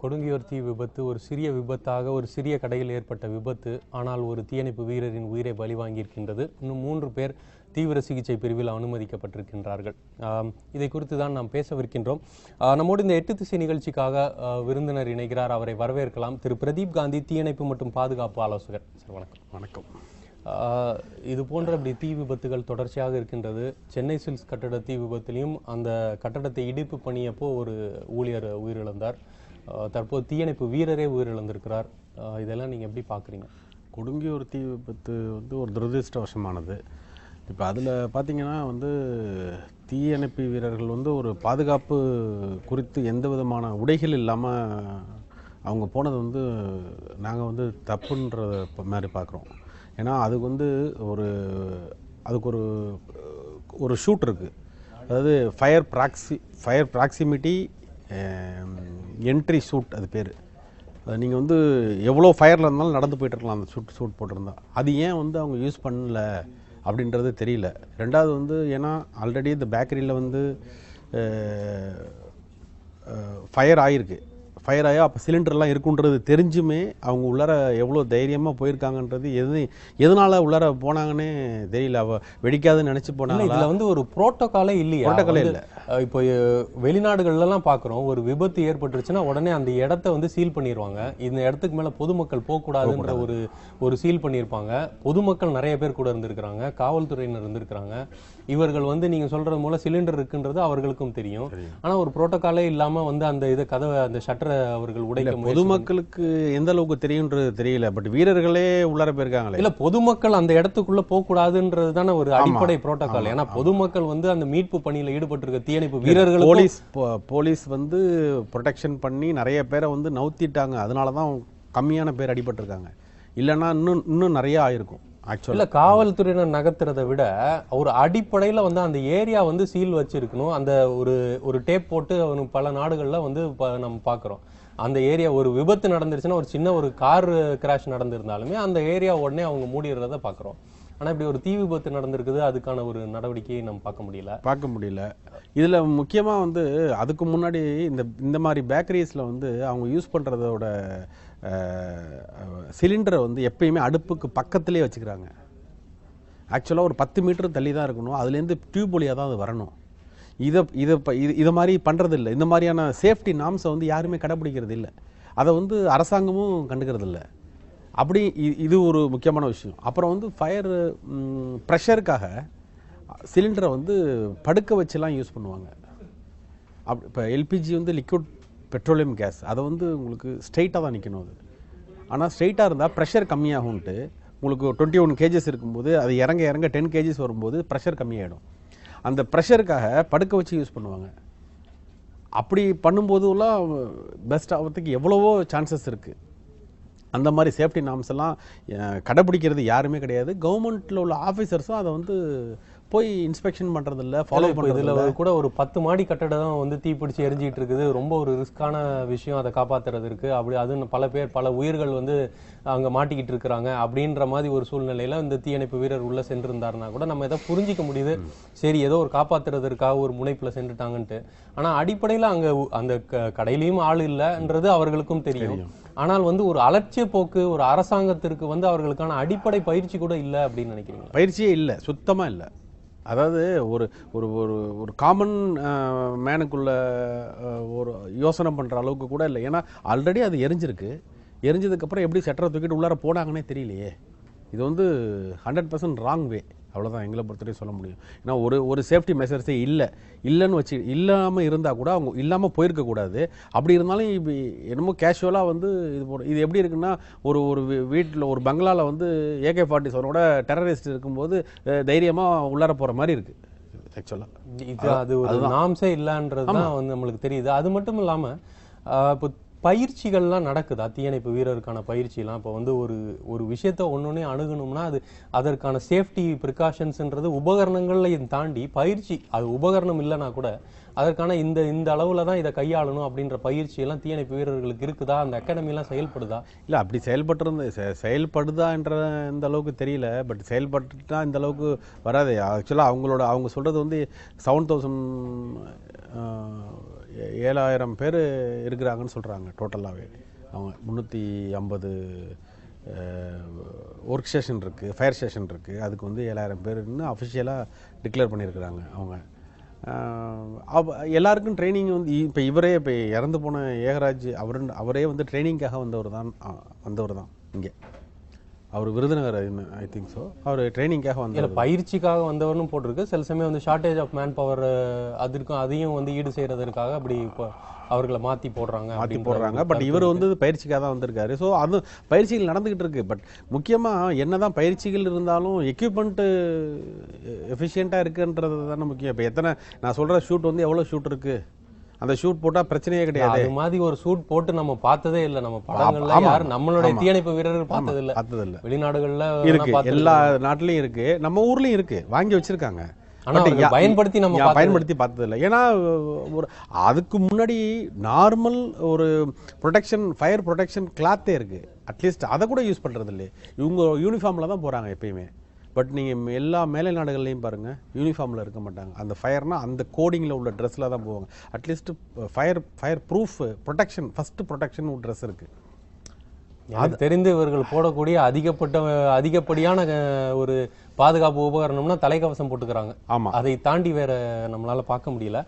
கொடுங்கியூர் தீ விபத்து ஒரு சிறிய விபத்தாக ஒரு சிறிய கடையில் ஏற்பட்ட விபத்து. ஆனால் ஒரு தீயணைப்பு வீரரின் உயிரை பலி வாங்கியிருக்கின்றது. இன்னும் 3 பேர் தீவிர சிகிச்சை பிரிவில் அனுமதிக்கப்பட்டிருக்கின்றார்கள். இதை குறித்து தான் நாம் பேசவிருக்கின்றோம். நம்மோடு இந்த 8 திசை நிகழ்ச்சிக்காக விருந்தினர் இணைகிறார். அவரை வரவேற்கலாம். திரு பிரதீப் காந்தி, தீயணைப்பு மற்றும் பாதுகாப்பு ஆலோசகர். சார் வணக்கம். வணக்கம். இது போன்ற இப்படி தீ விபத்துகள் தொடர்ச்சியாக இருக்கின்றது. சென்னை சில்க்ஸ் கட்டட தீ விபத்திலையும் அந்த கட்டடத்தை இடிப்பு பண்ணியப்போ ஒரு ஊழியர் உயிரிழந்தார். தற்போது தீயணைப்பு வீரரே உயிரிழந்திருக்கிறார். இதெல்லாம் நீங்கள் எப்படி பார்க்குறீங்க? கொடுங்கியூர் தீ விபத்து ஒரு துரதிருஷ்டவசமானது. இப்போ அதில் பார்த்திங்கன்னா தீயணைப்பு வீரர்கள் ஒரு பாதுகாப்பு குறித்து எந்த விதமான உடைகள் இல்லாமல் அவங்க போனது நாங்கள் தப்புன்ற மாதிரி பார்க்குறோம். ஏன்னா அதுக்கு அதுக்கு ஒரு ஷூட் இருக்குது. அதாவது ஃபயர் ப்ராக்சிமிட்டி என்ட்ரி ஷூட், அது பேர். அது நீங்கள் எவ்வளோ ஃபயரில் இருந்தாலும் நடந்து போய்ட்டுருக்கலாம் அந்த ஷூட் போட்டிருந்தா. அது ஏன் அவங்க யூஸ் பண்ணல அப்படின்றது தெரியல. ரெண்டாவது ஏன்னா ஆல்ரெடி இந்த பேக்கரியில் ஃபயர் ஆகிருக்கு. ஃபயர் ஆகி அப்போ சிலிண்டர்லாம் இருக்குன்றது தெரிஞ்சுமே அவங்க உள்ளார எவ்வளோ தைரியமாக போயிருக்காங்கன்றது எதனால் உள்ளார போனாங்கன்னே தெரியல. வெடிக்காதுன்னு நினச்சி போனாங்க. இதில் ஒரு புரோட்டோக்காலே இல்லையா? புரோட்டோக்காலே இல்லை. இப்போ வெளிநாடுகள்லாம் பார்க்குறோம், ஒரு விபத்து ஏற்பட்டுருச்சுன்னா உடனே அந்த இடத்த சீல் பண்ணிடுவாங்க. இந்த இடத்துக்கு மேலே பொதுமக்கள் போகக்கூடாதுன்ற ஒரு சீல் பண்ணியிருப்பாங்க. பொதுமக்கள் நிறைய பேர் கூட இருந்திருக்கிறாங்க, காவல்துறையினர் இருந்திருக்கிறாங்க. இவர்கள் நீங்கள் சொல்கிறது மூலம் சிலிண்டர் இருக்குன்றது அவர்களுக்கும் தெரியும். ஆனால் ஒரு புரோட்டோக்காலே இல்லாமல் அந்த இதை கதவை அந்த ஷட்டரை அவர்கள் உடைக்க, பொதுமக்களுக்கு எந்த அளவுக்கு தெரியும்ன்றது தெரியல. பட் வீரர்களே உள்ளார போயிருக்காங்களே. இல்ல, பொதுமக்கள் அந்த இடத்துக்குள்ள போக கூடாதுன்றது தானே ஒரு அடிப்படை புரோட்டோகால். ஏன்னா பொதுமக்கள் அந்த மீட்பு பணியில ஈடுபட்டிருக்க தீயணைப்பு வீரர்கள், போலீஸ் ப்ரொடெக்ஷன் பண்ணி நிறைய பேரை நவுத்திட்டாங்க. அதனாலதான் கம்மியான பேர் அடிபட்டிருக்காங்க. இல்லைன்னா இன்னும் நிறைய ஆயிருக்கும். இல்ல, காவல்துறையினர் நகர்த்துறதை விட ஒரு அடிப்படையில அந்த ஏரியா சீல் வச்சிருக்கணும். அந்த ஒரு டேப் போட்டு பல நாடுகள்ல நம்ம பாக்குறோம். அந்த ஏரியா ஒரு விபத்து நடந்துருச்சுன்னா, ஒரு சின்ன ஒரு கார் கிராஷ் நடந்திருந்தாலுமே அந்த ஏரியா உடனே அவங்க மூடிடுறத பாக்குறோம். ஆனா இப்படி ஒரு தீ விபத்து நடந்திருக்குது, அதுக்கான ஒரு நடவடிக்கையை நம்ம பார்க்க முடியல. இதுல முக்கியமா அதுக்கு முன்னாடி இந்த மாதிரி பேக்கரிஸ்ல அவங்க யூஸ் பண்றதோட சிலிண்டரை எப்பயுமே அடுப்புக்கு பக்கத்துலேயே வச்சுக்கிறாங்க. ஆக்சுவலாக ஒரு 10 மீட்டர் தள்ளி தான் இருக்கணும். அதுலேருந்து டியூப் வழியாக தான் அது வரணும். இதை மாதிரி பண்ணுறது இல்லை. இந்த மாதிரியான சேஃப்டி நாம்ஸை யாருமே கடைப்பிடிக்கிறது இல்லை. அதை அரசாங்கமும் கண்டுக்கிறது இல்லை. அப்படி இது ஒரு முக்கியமான விஷயம். அப்புறம் ஃபயர் ப்ரெஷருக்காக சிலிண்டரை படுக்க வச்சுலாம் யூஸ் பண்ணுவாங்க. இப்போ எல்பிஜி லிக்விட் பெட்ரோலியம் கேஸ், அதை உங்களுக்கு ஸ்ட்ரெயிட்டாக தான் நிற்கணும். அது ஆனால் ஸ்ட்ரெயிட்டாக இருந்தால் ப்ரெஷர் கம்மியாகும்ட்டு உங்களுக்கு 21 kgs இருக்கும்போது அது இறங்க 10 kgs வரும்போது ப்ரெஷர் கம்மியாகிடும். அந்த ப்ரெஷருக்காக படுக்க வச்சு யூஸ் பண்ணுவாங்க. அப்படி பண்ணும்போதுலாம் பெஸ்ட் ஆகிறதுக்கு எவ்வளவோ சான்சஸ் இருக்குது. அந்த மாதிரி சேஃப்டி நாம்ஸ் எல்லாம் கடைப்பிடிக்கிறது யாருமே கிடையாது. கவர்மெண்ட்டில் உள்ள ஆஃபீஸர்ஸும் அதை போய் இன்ஸ்பெக்ஷன் பண்ணுறதில்ல, ஃபாலோ பண்ணுறதில்ல. இதில் கூட ஒரு 10 மாடி கட்டடம் தீப்பிடிச்சு எரிஞ்சிட்டு இருக்குது. ரொம்ப ஒரு ரிஸ்கான விஷயம் அதை காப்பாற்றுறது இருக்குது. அப்படி அது பல உயிர்கள் அங்கே மாட்டிக்கிட்டு இருக்கிறாங்க. அப்படின்ற மாதிரி ஒரு சூழ்நிலையில் இந்த தீயணைப்பு வீரர் உள்ளே சென்றிருந்தாருன்னா கூட நம்ம எதை புரிஞ்சிக்க முடியுது. சரி, ஏதோ ஒரு காப்பாற்றுறதுக்காக ஒரு முனைப்பில் சென்றுட்டாங்கன்ட்டு. ஆனால் அடிப்படையில் அங்கே அந்த கடையிலையும் ஆள் இல்லைன்றது அவர்களுக்கும் தெரியும். ஆனால் ஒரு அலட்சிய போக்கு ஒரு அரசாங்கத்திற்கு அவர்களுக்கான அடிப்படை பயிற்சி கூட இல்லை அப்படின்னு நினைக்கிறீங்க? பயிற்சியே இல்லை, சுத்தமாக இல்லை. அதாவது ஒரு ஒரு ஒரு காமன் மேனுக்குள்ள ஒரு யோசனை பண்ணுற அளவுக்கு கூட இல்லை. ஏன்னா ஆல்ரெடி அது எரிஞ்சதுக்கப்புறம் எப்படி ஷட்டரை தூக்கிட்டு உள்ளார போனாங்கன்னே தெரியலையே. இது 100% ராங் வே. அவ்வளோதான் எங்களை பொறுத்தவரையும் சொல்ல முடியும். ஏன்னா ஒரு சேஃப்டி மெஷர்ஸே இல்லாமல் இருந்தால் கூட அவங்க இல்லாமல் போயிருக்கக்கூடாது. அப்படி இருந்தாலும் இப்போ என்னமோ கேஷுவலாக இது எப்படி இருக்குன்னா, ஒரு வீட்டில் ஒரு பங்களாவில் AK-47 டெரரிஸ்ட் இருக்கும்போது தைரியமாக உள்ளார போகிற மாதிரி இருக்குது. ஆக்சுவலாக அது ஒரு நாம்ஸே இல்லைன்றது தான் நம்மளுக்கு தெரியுது. அது மட்டும் இல்லாமல் இப்போ பயிற்சிகள்லாம் நடக்குதா? தீயணைப்பு வீரருக்கான பயிற்சியெல்லாம் இப்போ ஒரு விஷயத்த ஒன்னொன்னே அணுகணும்னா அது அதற்கான சேஃப்டி ப்ரிகாஷன்ஸ்ன்றது உபகரணங்களையும் தாண்டி பயிற்சி, அது உபகரணம் இல்லைன்னா கூட அதற்கான இந்த அளவில் தான் இதை கையாளணும் அப்படின்ற பயிற்சியெல்லாம் தீயணைப்பு வீரர்களுக்கு இருக்குதா? அந்த அகாடமிலாம் செயல்படுதா? இல்லை, அப்படி செயல்படுதா என்ற இந்த அளவுக்கு தெரியல. பட் செயல்பட்டுட்டா இந்த அளவுக்கு வராது. ஆக்சுவலாக அவங்க சொல்கிறது 7,000 7000 பேர் இருக்கிறாங்கன்னு சொல்கிறாங்க டோட்டலாகவே. அவங்க 350 ஒர்க் ஸ்டேஷன் இருக்குது, ஃபயர் ஸ்டேஷன் இருக்குது. அதுக்கு வந்து 7000 பேருன்னு அஃபிஷியலாக டிக்ளேர் பண்ணியிருக்கிறாங்க அவங்க. எல்லாருக்கும் ட்ரைனிங் வந்து இப்போ இப்போ இறந்து போன ஏகராஜ் அவரே வந்து ட்ரைனிங்காக வந்தவர் தான் இங்கே. அவர் விருதுநகர் ஐ திங்க் ஸோ. அவர் ட்ரைனிங்காக இல்லை பயிற்சிக்காக வந்தவர்னு போட்டிருக்கு. சில சமயம் வந்து ஷார்ட்டேஜ் ஆஃப் மேன் பவர் அதற்கும் அதையும் வந்து ஈடு செய்கிறதுக்காக அப்படி இப்போ அவர்களை மாற்றி போடுறாங்க. பட் இவர் வந்து பயிற்சிக்காக தான் வந்திருக்காரு. ஸோ அது பயிற்சிகள் நடந்துக்கிட்டு இருக்கு. பட் முக்கியமாக என்ன தான் பயிற்சிகள் இருந்தாலும் எக்யூப்மெண்ட்டு எஃபிஷியண்ட்டாக இருக்குன்றது தானே முக்கியம். இப்போ நான் சொல்கிற ஷூட் வந்து எவ்வளோ ஷூட் இருக்குது, அந்த ஷூட் போட்டால் பிரச்சனையே கிடையாது. அது மாதிரி ஒரு ஷூட் போட்டு நம்ம பார்த்ததே இல்லை. நம்ம படங்கள்ல யாரும் நம்மளுடைய தீயணைப்பு வீரர்கள் பார்த்தது இல்லை. வெளிநாடுகள்ல இருக்கு, எல்லா நாட்டிலையும் இருக்கு, நம்ம ஊர்லயும் இருக்கு, வாங்கி வச்சிருக்காங்க. பயன்படுத்தி பார்த்தது இல்லை. ஏன்னா ஒரு அதுக்கு முன்னாடி நார்மல் ஒரு ப்ரொடெக்ஷன், ஃபயர் ப்ரொடெக்ஷன் கிளாத்தே இருக்கு. அட்லீஸ்ட் அதை கூட யூஸ் பண்றது இல்லை. இவங்க யூனிஃபார்ம்ல தான் போறாங்க எப்பயுமே. பட் நீங்கள் எல்லா மேலை நாடுகள்லையும் பாருங்கள் யூனிஃபார்மில் இருக்க மாட்டாங்க. அந்த ஃபயர்னால் அந்த கோடிங்கில் உள்ள ட்ரெஸ்ஸில் தான் போவாங்க. At least fire proof protection, first protection ஒரு ட்ரெஸ் இருக்குது. அது தெரிந்து இவர்கள் போடக்கூடிய அதிகப்படியான ஒரு பாதுகாப்பு உபகரணம்னா தலைக்கவசம் போட்டுக்கிறாங்க. ஆமாம், அதை தாண்டி வேற நம்மளால பார்க்க முடியல.